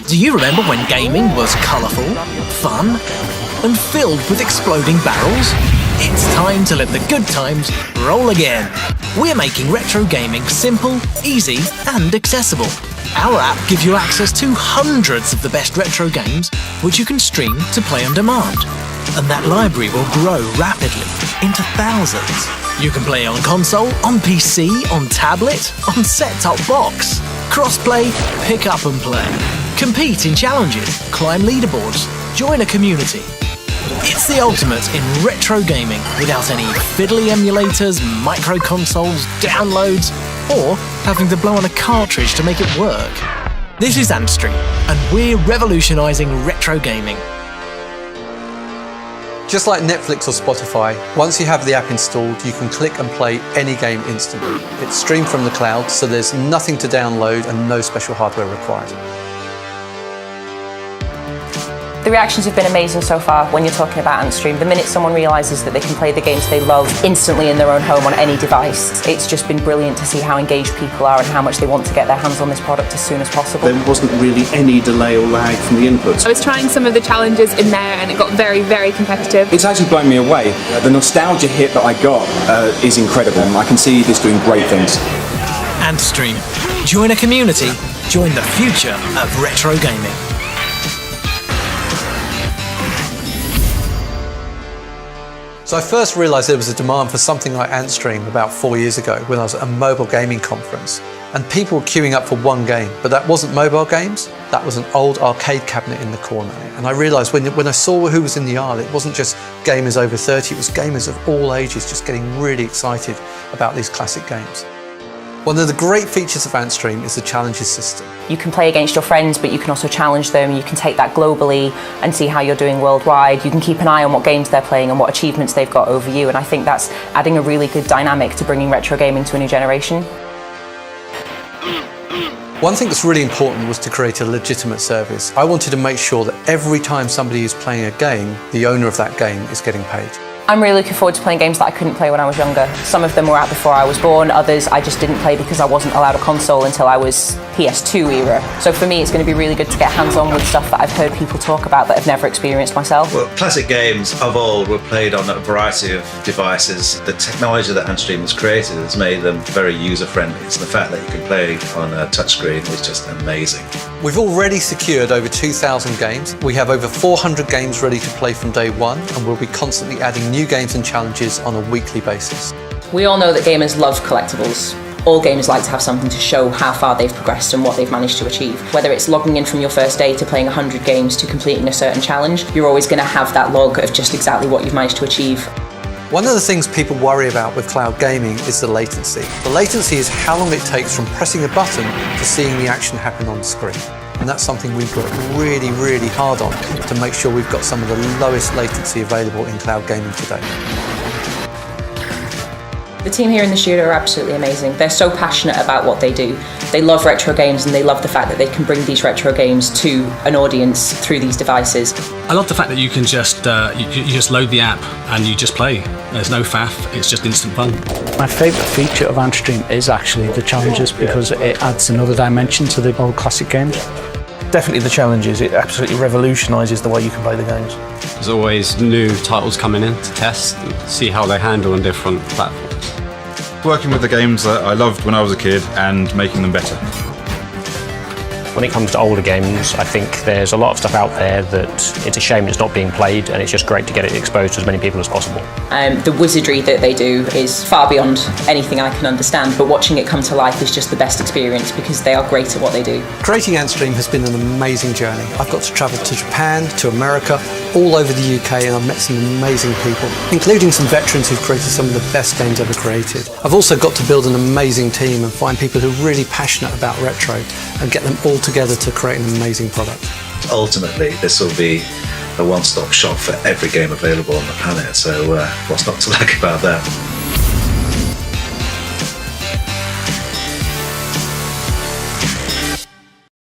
Do you remember when gaming was colourful, fun, and filled with exploding barrels? It's time to let the good times roll again. We're making retro gaming simple, easy, and accessible. Our app gives you access to hundreds of the best retro games, which you can stream to play on demand. And that library will grow rapidly into thousands. You can play on console, on PC, on tablet, on set-top box. Cross-play, pick up and play. Compete in challenges, climb leaderboards, join a community. It's the ultimate in retro gaming without any fiddly emulators, micro consoles, downloads, or having to blow on a cartridge to make it work. This is Antstream, and we're revolutionising retro gaming. Just like Netflix or Spotify, once you have the app installed, you can click and play any game instantly. It's streamed from the cloud, so there's nothing to download and no special hardware required. The reactions have been amazing so far when you're talking about Antstream. The minute someone realises that they can play the games they love instantly in their own home on any device, it's just been brilliant to see how engaged people are and how much they want to get their hands on this product as soon as possible. There wasn't really any delay or lag from the inputs. I was trying some of the challenges in there and it got very, very competitive. It's actually blown me away. The nostalgia hit that I got is incredible. I can see this doing great things. Antstream. Join a community. Join the future of retro gaming. So I first realised there was a demand for something like Antstream about 4 years ago when I was at a mobile gaming conference. And people were queuing up for one game, but that wasn't mobile games, that was an old arcade cabinet in the corner. And I realised when I saw who was in the aisle, it wasn't just gamers over 30, it was gamers of all ages just getting really excited about these classic games. One of the great features of Antstream is the challenges system. You can play against your friends, but you can also challenge them. You can take that globally and see how you're doing worldwide. You can keep an eye on what games they're playing and what achievements they've got over you. And I think that's adding a really good dynamic to bringing retro gaming to a new generation. One thing that's really important was to create a legitimate service. I wanted to make sure that every time somebody is playing a game, the owner of that game is getting paid. I'm really looking forward to playing games that I couldn't play when I was younger. Some of them were out before I was born, others I just didn't play because I wasn't allowed a console until I was PS2 era. So for me it's going to be really good to get hands-on with stuff that I've heard people talk about that I've never experienced myself. Well, classic games of old were played on a variety of devices. The technology that Antstream has created has made them very user-friendly. So the fact that you can play on a touchscreen is just amazing. We've already secured over 2,000 games. We have over 400 games ready to play from day one, and we'll be constantly adding new games and challenges on a weekly basis. We all know that gamers love collectibles. All gamers like to have something to show how far they've progressed and what they've managed to achieve. Whether it's logging in from your first day to playing 100 games to completing a certain challenge, you're always going to have that log of just exactly what you've managed to achieve. One of the things people worry about with cloud gaming is the latency. The latency is how long it takes from pressing a button to seeing the action happen on the screen. And that's something we've worked really, really hard on to make sure we've got some of the lowest latency available in cloud gaming today. The team here in the studio are absolutely amazing. They're so passionate about what they do. They love retro games and they love the fact that they can bring these retro games to an audience through these devices. I love the fact that you can just you just load the app and you just play. There's no faff, it's just instant fun. My favourite feature of Antstream is actually the challenges because it adds another dimension to the old classic games. Definitely the challenges, it absolutely revolutionises the way you can play the games. There's always new titles coming in to test and see how they handle on different platforms. Working with the games that I loved when I was a kid and making them better. When it comes to older games, I think there's a lot of stuff out there that it's a shame it's not being played, and it's just great to get it exposed to as many people as possible. The wizardry that they do is far beyond anything I can understand, but watching it come to life is just the best experience because they are great at what they do. Creating Antstream has been an amazing journey. I've got to travel to Japan, to America, all over the UK, and I've met some amazing people, including some veterans who've created some of the best games ever created. I've also got to build an amazing team and find people who are really passionate about retro and get them all together to create an amazing product. Ultimately, this will be a one-stop shop for every game available on the planet, so what's not to like about that?